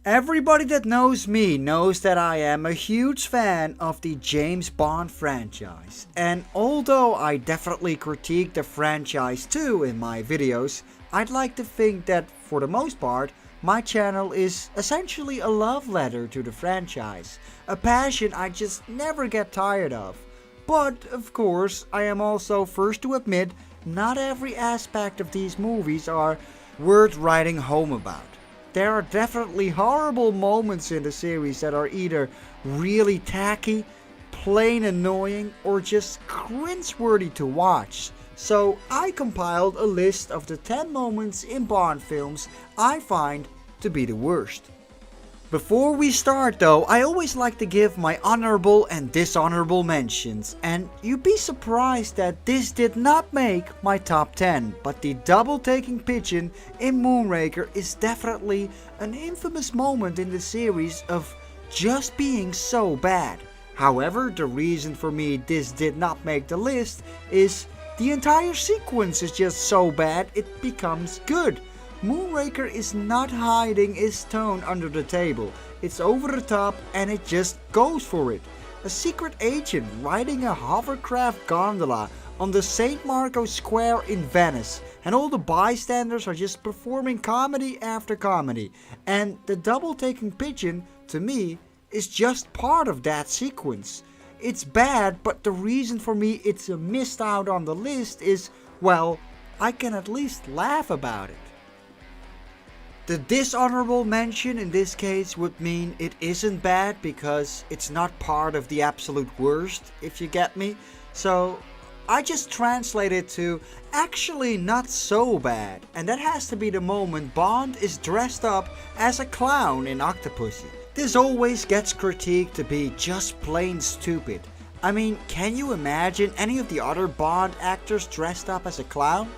Everybody that knows me knows that I am a huge fan of the James Bond franchise. And although I definitely critique the franchise too in my videos, I'd like to think that for the most part, my channel is essentially a love letter to the franchise. A passion I just never get tired of. But, of course, I am also first to admit, not every aspect of these movies are worth writing home about. There are definitely horrible moments in the series that are either really tacky, plain annoying, or just cringeworthy to watch. So I compiled a list of the 10 moments in Bond films I find to be the worst. Before we start though, I always like to give my honorable and dishonorable mentions, and you'd be surprised that this did not make my top 10, but the double taking pigeon in Moonraker is definitely an infamous moment in the series of just being so bad. However, the reason for me this did not make the list is the entire sequence is just so bad it becomes good. Moonraker is not hiding its tone under the table. It's over the top and it just goes for it. A secret agent riding a hovercraft gondola on the St. Marco Square in Venice, and all the bystanders are just performing comedy after comedy. And the double taking pigeon, to me, is just part of that sequence. It's bad, but the reason for me it's missed out on the list is, well, I can at least laugh about it. The dishonorable mention in this case would mean it isn't bad because it's not part of the absolute worst, if you get me. So I just translate it to actually not so bad, and that has to be the moment Bond is dressed up as a clown in Octopussy. This always gets critiqued to be just plain stupid. I mean, can you imagine any of the other Bond actors dressed up as a clown?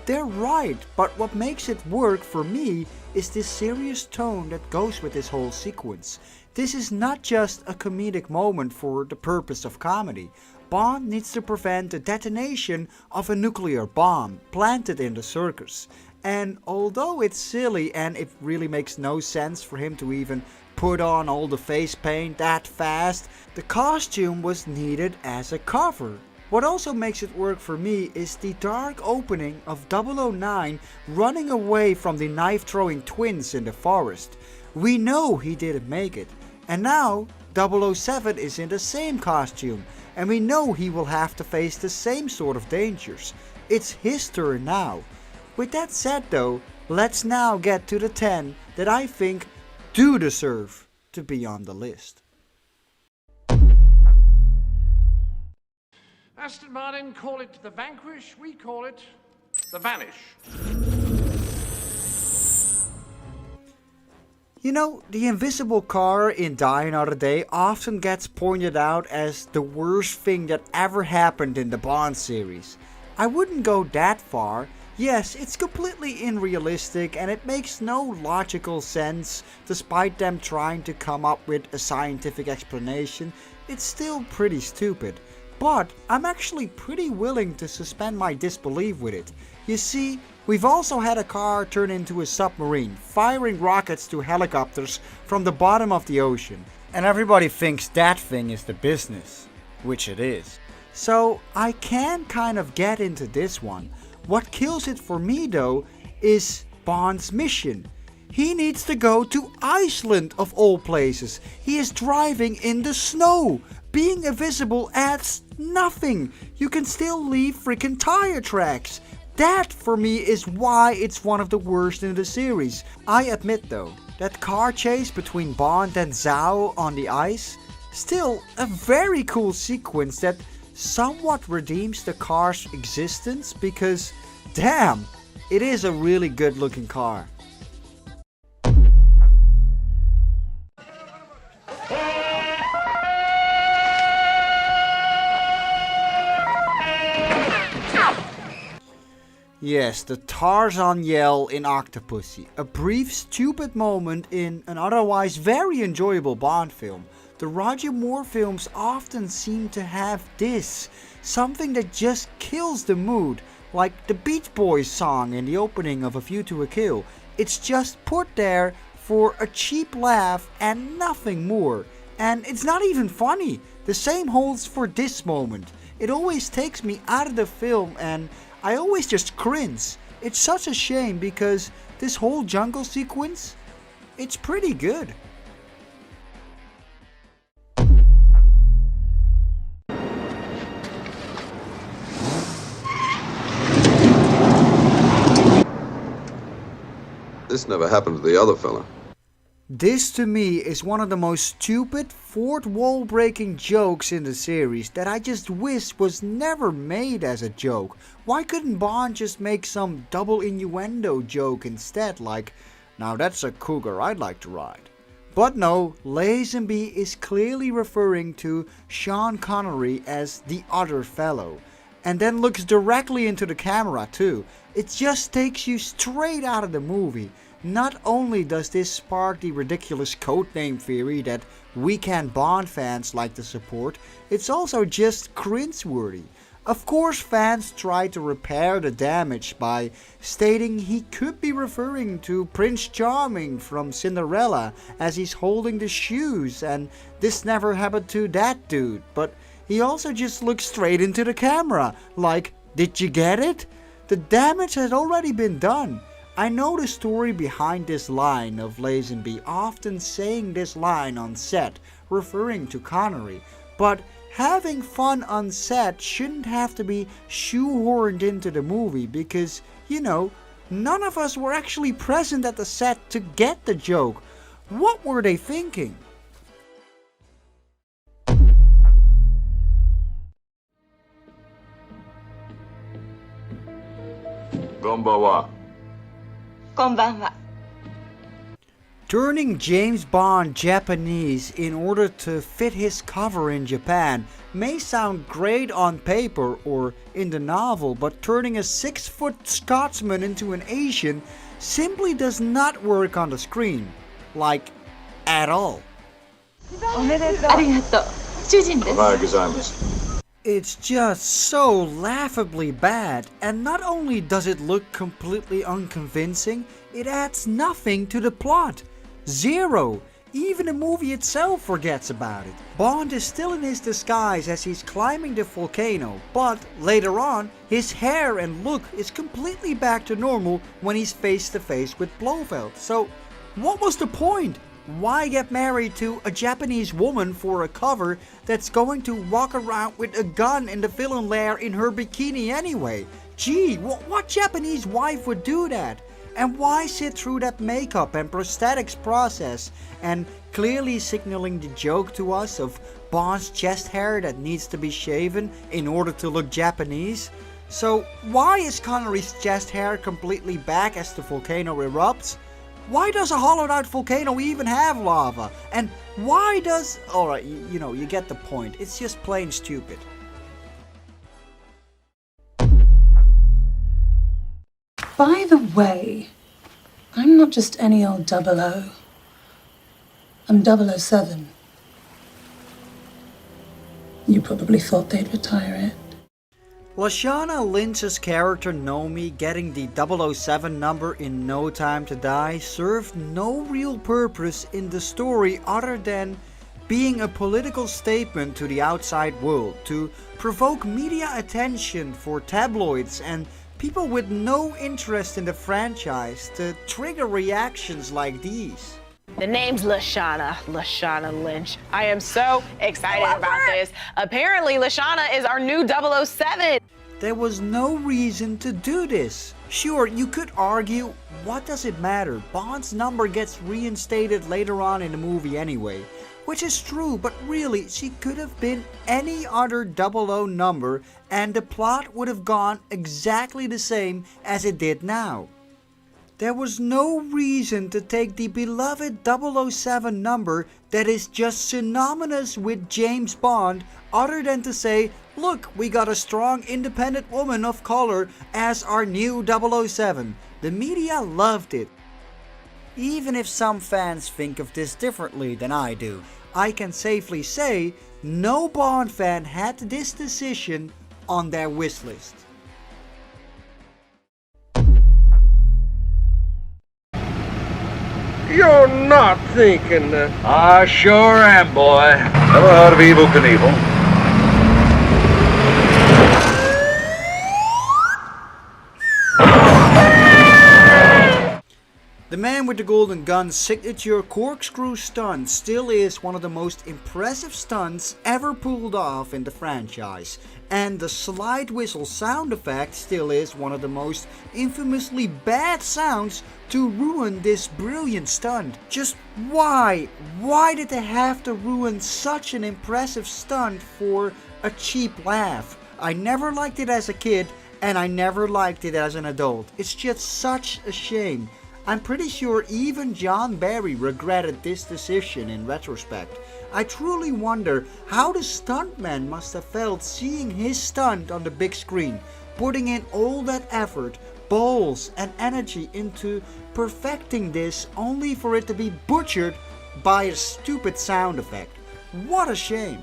They're right, but what makes it work for me is this serious tone that goes with this whole sequence. This is not just a comedic moment for the purpose of comedy. Bond needs to prevent the detonation of a nuclear bomb planted in the circus. And although it's silly and it really makes no sense for him to even put on all the face paint that fast, the costume was needed as a cover. What also makes it work for me is the dark opening of 009 running away from the knife-throwing twins in the forest. We know he didn't make it, and now 007 is in the same costume, and we know he will have to face the same sort of dangers. It's his turn now. With that said though, let's now get to the 10 that I think do deserve to be on the list. Aston Martin call it the Vanquish, we call it the Vanish. You know, the invisible car in Die Another Day often gets pointed out as the worst thing that ever happened in the Bond series. I wouldn't go that far. Yes, it's completely unrealistic and it makes no logical sense despite them trying to come up with a scientific explanation. It's still pretty stupid. But I'm actually pretty willing to suspend my disbelief with it. You see, we've also had a car turn into a submarine, firing rockets to helicopters from the bottom of the ocean. And everybody thinks that thing is the business, which it is. So I can kind of get into this one. What kills it for me though is Bond's mission. He needs to go to Iceland of all places. He is driving in the snow. Being invisible adds nothing. You can still leave freaking tire tracks. That for me is why it's one of the worst in the series. I admit though, that car chase between Bond and Zhao on the ice, still a very cool sequence that somewhat redeems the car's existence because damn, it is a really good looking car. Yes, the Tarzan yell in Octopussy. A brief, stupid moment in an otherwise very enjoyable Bond film. The Roger Moore films often seem to have this. Something that just kills the mood. Like the Beach Boys song in the opening of A View to a Kill. It's just put there for a cheap laugh and nothing more. And it's not even funny. The same holds for this moment. It always takes me out of the film and I always just cringe. It's such a shame because this whole jungle sequence, it's pretty good. This never happened to the other fella. This to me is one of the most stupid, fourth wall breaking jokes in the series that I just wish was never made as a joke. Why couldn't Bond just make some double innuendo joke instead, like, now that's a cougar I'd like to ride? But no, Lazenby is clearly referring to Sean Connery as the other fellow. And then looks directly into the camera too. It just takes you straight out of the movie. Not only does this spark the ridiculous codename theory that weekend Bond fans like to support, it's also just cringeworthy. Of course, fans try to repair the damage by stating he could be referring to Prince Charming from Cinderella as he's holding the shoes, and this never happened to that dude, but he also just looks straight into the camera, like, did you get it? The damage has already been done. I know the story behind this line of Lazenby often saying this line on set, referring to Connery, but having fun on set shouldn't have to be shoehorned into the movie because, you know, none of us were actually present at the set to get the joke. What were they thinking? Konbanwa. Konbanwa. Turning James Bond Japanese in order to fit his cover in Japan may sound great on paper or in the novel, but turning a 6-foot Scotsman into an Asian simply does not work on the screen. Like, at all. おめでとう。ありがとう。主人です。おはようございます。 It's just so laughably bad, and not only does it look completely unconvincing, it adds nothing to the plot. Zero. Even the movie itself forgets about it. Bond is still in his disguise as he's climbing the volcano, but later on, his hair and look is completely back to normal when he's face to face with Blofeld. So, what was the point? Why get married to a Japanese woman for a cover that's going to walk around with a gun in the villain lair in her bikini anyway? Gee, what Japanese wife would do that? And why sit through that makeup and prosthetics process and clearly signaling the joke to us of Bond's chest hair that needs to be shaven in order to look Japanese? So why is Connery's chest hair completely back as the volcano erupts? Why does a hollowed out volcano even have lava? And why does... Alright, you know, you get the point. It's just plain stupid. By the way, I'm not just any old 00. I'm 007. You probably thought they'd retire it. Lashana Lynch's character Nomi getting the 007 number in No Time to Die served no real purpose in the story other than being a political statement to the outside world, to provoke media attention for tabloids and people with no interest in the franchise to trigger reactions like these. The name's Lashana Lynch. I am so excited about this. Apparently, Lashana is our new 007. There was no reason to do this. Sure, you could argue, what does it matter? Bond's number gets reinstated later on in the movie anyway. Which is true, but really, she could have been any other 00 number and the plot would have gone exactly the same as it did now. There was no reason to take the beloved 007 number that is just synonymous with James Bond other than to say, look, we got a strong independent woman of color as our new 007. The media loved it. Even if some fans think of this differently than I do, I can safely say no Bond fan had this decision on their wish list. You're not thinking that. I sure am, boy. Never heard of Evil Knievel. The Man with the Golden Gun's signature corkscrew stunt still is one of the most impressive stunts ever pulled off in the franchise, and the slide whistle sound effect still is one of the most infamously bad sounds to ruin this brilliant stunt. Just why? Why did they have to ruin such an impressive stunt for a cheap laugh? I never liked it as a kid, and I never liked it as an adult. It's just such a shame. I'm pretty sure even John Barry regretted this decision in retrospect. I truly wonder how the stuntman must have felt seeing his stunt on the big screen, putting in all that effort, balls and energy into perfecting this only for it to be butchered by a stupid sound effect. What a shame.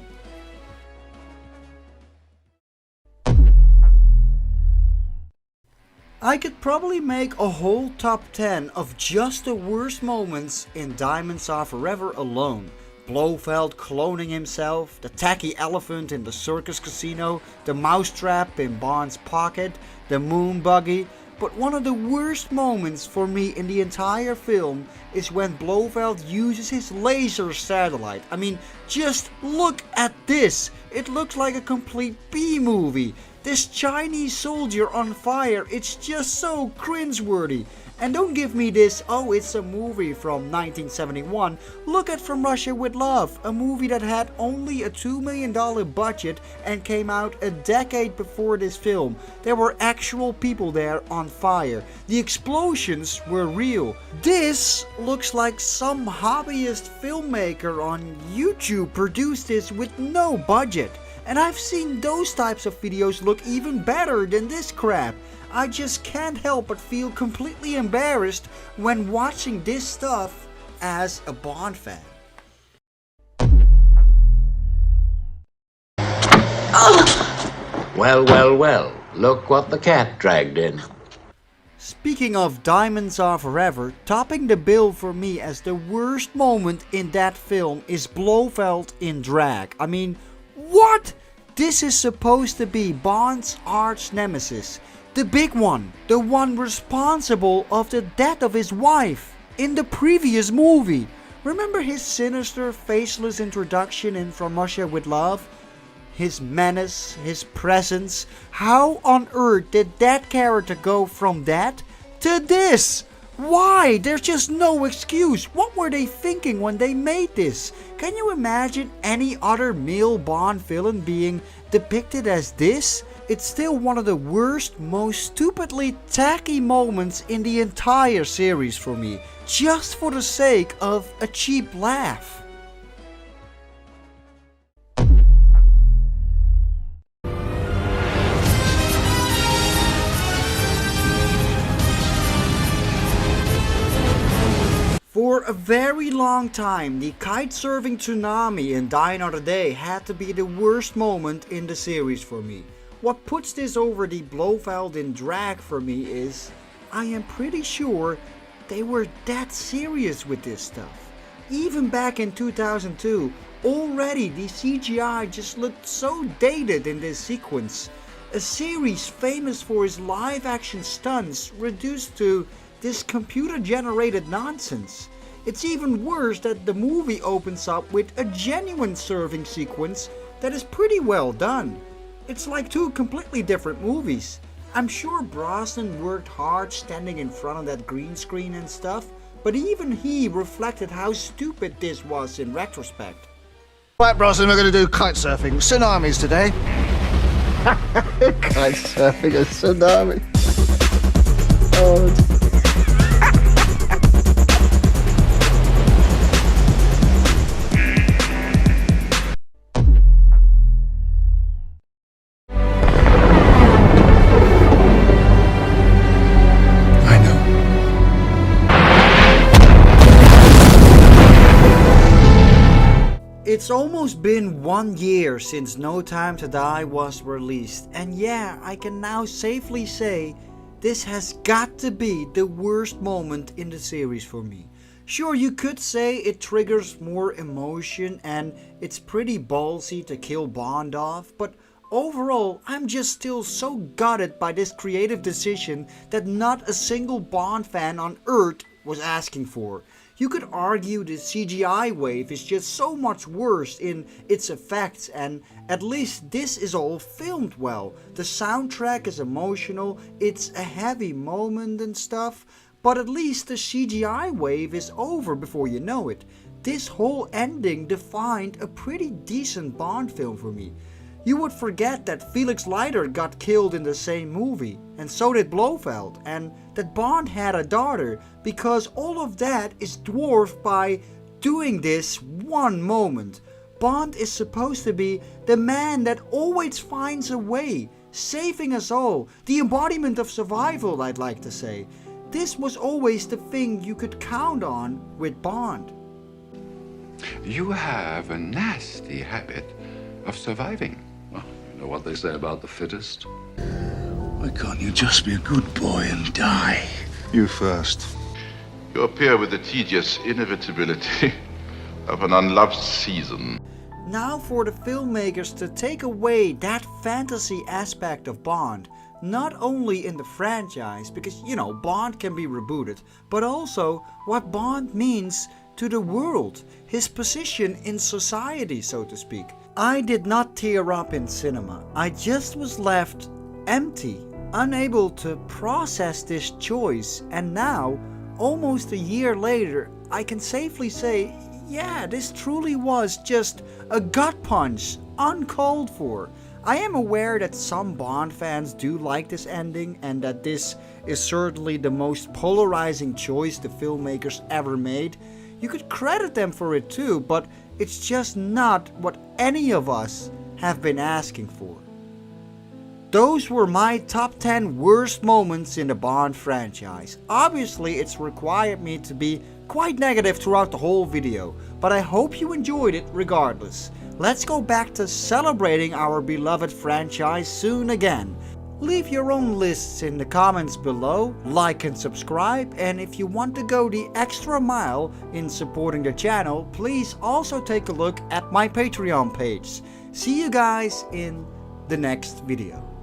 I could probably make a whole top 10 of just the worst moments in Diamonds Are Forever alone. Blofeld cloning himself, the tacky elephant in the circus casino, the mousetrap in Bond's pocket, the moon buggy. But one of the worst moments for me in the entire film is when Blofeld uses his laser satellite. I mean, just look at this. It looks like a complete B-movie. This Chinese soldier on fire, it's just so cringeworthy. And don't give me this, oh it's a movie from 1971. Look at From Russia with Love, a movie that had only a $2 million budget and came out a decade before this film. There were actual people there on fire. The explosions were real. This looks like some hobbyist filmmaker on YouTube produced this with no budget. And I've seen those types of videos look even better than this crap. I just can't help but feel completely embarrassed when watching this stuff as a Bond fan. Well, well, well, look what the cat dragged in. Speaking of Diamonds Are Forever, topping the bill for me as the worst moment in that film is Blofeld in drag. I mean, what? This is supposed to be Bond's arch nemesis. The big one. The one responsible of the death of his wife in the previous movie. Remember his sinister, faceless introduction in From Russia with Love? His menace, his presence. How on earth did that character go from that to this? Why? There's just no excuse. What were they thinking when they made this? Can you imagine any other male Bond villain being depicted as this? It's still one of the worst, most stupidly tacky moments in the entire series for me, just for the sake of a cheap laugh. For a very long time, the kite-surfing tsunami in Die Another Day had to be the worst moment in the series for me. What puts this over the Blofeld in drag for me is, I am pretty sure they were that serious with this stuff. Even back in 2002, already the CGI just looked so dated in this sequence. A series famous for its live-action stunts reduced to this computer-generated nonsense. It's even worse that the movie opens up with a genuine surfing sequence that is pretty well done. It's like two completely different movies. I'm sure Brosnan worked hard standing in front of that green screen and stuff, but even he reflected how stupid this was in retrospect. Right, Brosnan, we're going to do kite surfing. Tsunamis today. Kite surfing, a tsunami. Oh. It's almost been 1 year since No Time to Die was released, and yeah, I can now safely say this has got to be the worst moment in the series for me. Sure, you could say it triggers more emotion and it's pretty ballsy to kill Bond off, but overall, I'm just still so gutted by this creative decision that not a single Bond fan on Earth was asking for. You could argue the CGI wave is just so much worse in its effects, and at least this is all filmed well. The soundtrack is emotional, it's a heavy moment and stuff, but at least the CGI wave is over before you know it. This whole ending defined a pretty decent Bond film for me. You would forget that Felix Leiter got killed in the same movie, and so did Blofeld, and that Bond had a daughter, because all of that is dwarfed by doing this one moment. Bond is supposed to be the man that always finds a way, saving us all, the embodiment of survival, I'd like to say. This was always the thing you could count on with Bond. You have a nasty habit of surviving. Well, you know what they say about the fittest? Why can't you just be a good boy and die? You first. You appear with the tedious inevitability of an unloved season. Now for the filmmakers to take away that fantasy aspect of Bond, not only in the franchise, because you know Bond can be rebooted, but also what Bond means to the world, his position in society, so to speak. I did not tear up in cinema. I just was left empty, unable to process this choice, and now, almost a year later, I can safely say, yeah, this truly was just a gut punch, uncalled for. I am aware that some Bond fans do like this ending, and that this is certainly the most polarizing choice the filmmakers ever made. You could credit them for it too, but it's just not what any of us have been asking for. Those were my top 10 worst moments in the Bond franchise. Obviously, it's required me to be quite negative throughout the whole video, but I hope you enjoyed it regardless. Let's go back to celebrating our beloved franchise soon again. Leave your own lists in the comments below, like and subscribe, and if you want to go the extra mile in supporting the channel, please also take a look at my Patreon page. See you guys in the next video.